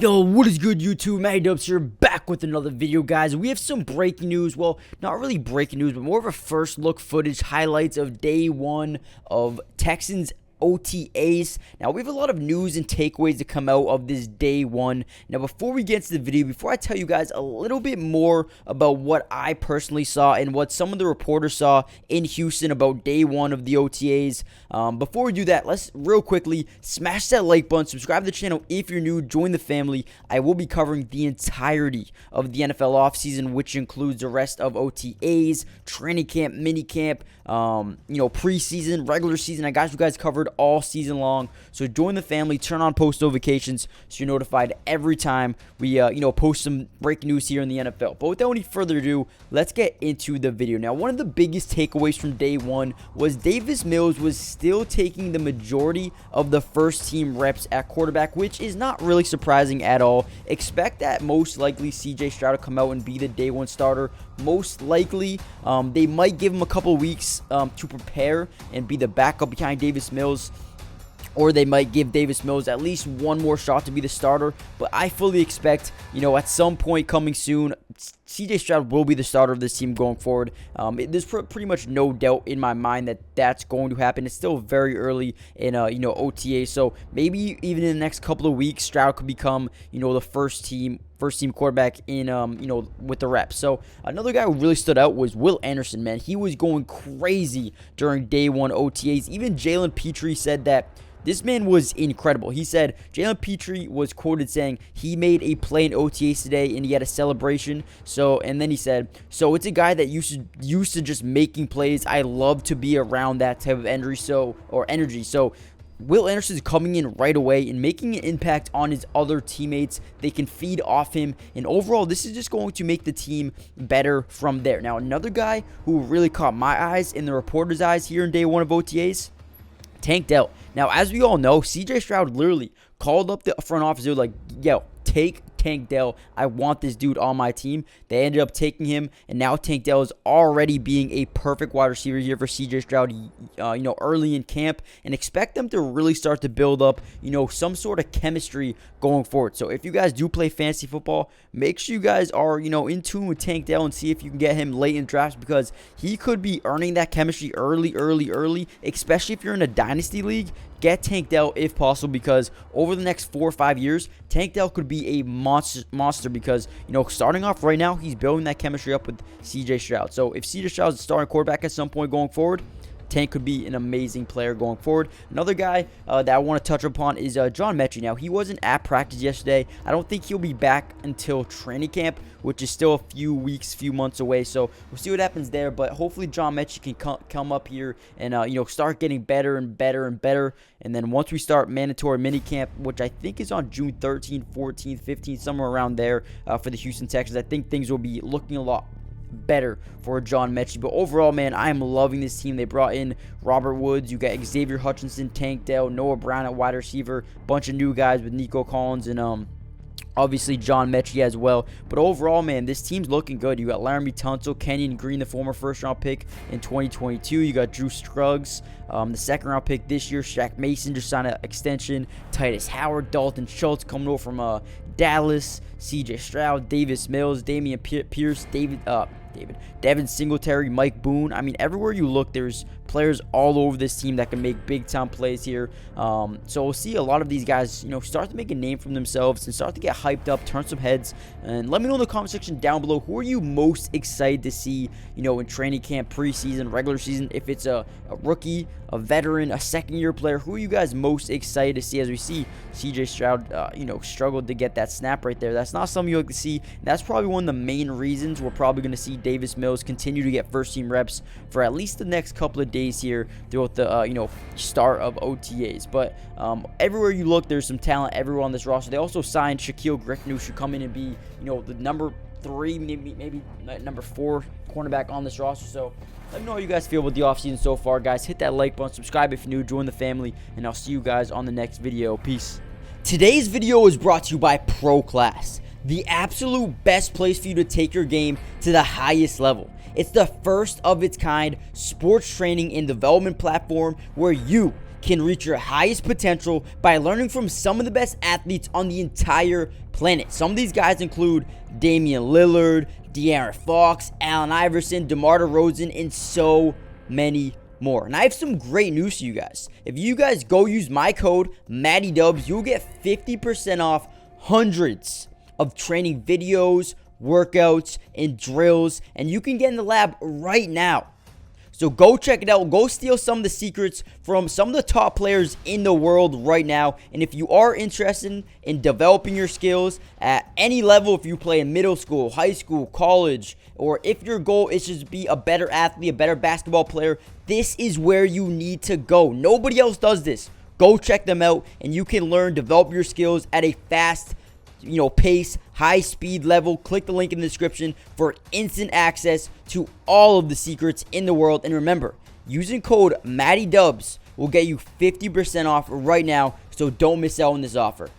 Yo, what is good, YouTube? Matt Dubs here, back with another video, guys. We have some breaking news. Well, not really breaking news, but more of a first look footage highlights of day one of Texans OTAs. Now, we have a lot of news and takeaways to come out of this day one. Now, before we get to the video, before I tell you guys a little bit more about what I personally saw and what some of the reporters saw in Houston about day one of the OTAs, before we do that, let's real quickly smash that like button, subscribe to the channel if you're new, join the family. I will be covering the entirety of the NFL offseason, which includes the rest of OTAs, training camp, mini camp, preseason, regular season. I got you guys covered all season long, so join the family, turn on post notifications so you're notified every time we post some breaking news here in the NFL. But without any further ado, let's get into the video. Now, one of the biggest takeaways from day one was Davis Mills was still taking the majority of the first team reps at quarterback, which is not really surprising at all. Expect that most likely CJ Stroud to come out and be the day one starter. Most likely they might give him a couple weeks to prepare and be the backup behind Davis Mills, or they might give Davis Mills at least one more shot to be the starter. But I fully expect, at some point coming soon, CJ Stroud will be the starter of this team going forward. There's pretty much no doubt in my mind that that's going to happen. It's still very early in OTA, so maybe even in the next couple of weeks, Stroud could become the first team quarterback in with the reps. So another guy who really stood out was Will Anderson. Man, he was going crazy during day one OTAs. Even Jalen Petrie said that this man was incredible. He said Jalen Petrie was quoted saying he made a play in OTAs today and he had a celebration. And then he said, so it's a guy that used to just making plays. I love to be around that type of energy. So Will Anderson is coming in right away and making an impact on his other teammates. They can feed off him, and overall, this is just going to make the team better from there. Now, another guy who really caught my eyes and the reporters' eyes here in day one of OTAs, Tank Dell. Now, as we all know, CJ Stroud literally called up the front office. They were like, yo, take Tank Dell. I want this dude on my team. They ended up taking him, and now Tank Dell is already being a perfect wide receiver here for CJ Stroud, early in camp, and expect them to really start to build up, some sort of chemistry going forward. So if you guys do play fantasy football, make sure you guys are, in tune with Tank Dell and see if you can get him late in drafts, because he could be earning that chemistry early, especially if you're in a dynasty league. Get Tank Dell if possible, because over the next 4 or 5 years, Tank Dell could be a monster because, starting off right now, he's building that chemistry up with CJ Stroud. So if CJ Stroud is a starting quarterback at some point going forward, Tank could be an amazing player going forward. Another guy that I want to touch upon is John Mechie. Now, he wasn't at practice yesterday. I don't think he'll be back until training camp, which is still a few months away. So we'll see what happens there. But hopefully John Mechie can come up here and start getting better and better. And then once we start mandatory minicamp, which I think is on June 13th, 14th, 15th, somewhere around there for the Houston Texans, I think things will be looking a lot better for John Mechie. But overall, man, I am loving this team. They brought in Robert Woods. You got Xavier Hutchinson, Tank Dell, Noah Brown at wide receiver, bunch of new guys with Nico Collins and obviously John Mechie as well. But overall, man, this team's looking good. You got Laramie Tunsil, Kenyon Green, the former first-round pick in 2022. You got Drew Scruggs, the second-round pick this year. Shaq Mason just signed an extension. Titus Howard, Dalton Schultz coming over from Dallas. CJ Stroud, Davis Mills, Damian Pierce, Devin Singletary, Mike Boone. I mean, everywhere you look, there's players all over this team that can make big-time plays here. So we'll see a lot of these guys, start to make a name for themselves and start to get hyped up, turn some heads. And let me know in the comment section down below, who are you most excited to see, in training camp, preseason, regular season? If it's a rookie, a veteran, a second-year player, who are you guys most excited to see? As we see CJ Stroud, struggled to get that snap right there. That's not something you like to see. That's probably one of the main reasons we're probably going to see Davis Mills continue to get first-team reps for at least the next couple of days here throughout the start of OTAs. But everywhere you look, there's some talent everywhere on this roster. They also signed Shaquille Griffin, who should come in and be the number 3, maybe number 4 cornerback on this roster. So let me know how you guys feel with the offseason so far, guys. Hit that like button, subscribe if you're new, join the family, and I'll see you guys on the next video. Peace. Today's video is brought to you by Pro Class, the absolute best place for you to take your game to the highest level. It's the first of its kind sports training and development platform where you can reach your highest potential by learning from some of the best athletes on the entire planet. Some of these guys include Damian Lillard, De'Aaron Fox, Allen Iverson, DeMar DeRozan, and so many more. And I have some great news for you guys. If you guys go use my code MattyDubs, you'll get 50% off hundreds of training videos, workouts, and drills, and you can get in the lab right now. So go check it out. Go steal some of the secrets from some of the top players in the world right now. And if you are interested in developing your skills at any level, if you play in middle school, high school, college, or if your goal is just to be a better athlete, a better basketball player, this is where you need to go. Nobody else does this. Go check them out, and you can learn, develop your skills at a fast pace, high speed level. Click the link in the description for instant access to all of the secrets in the world. And remember, using code MattyDubs will get you 50% off right now, so don't miss out on this offer.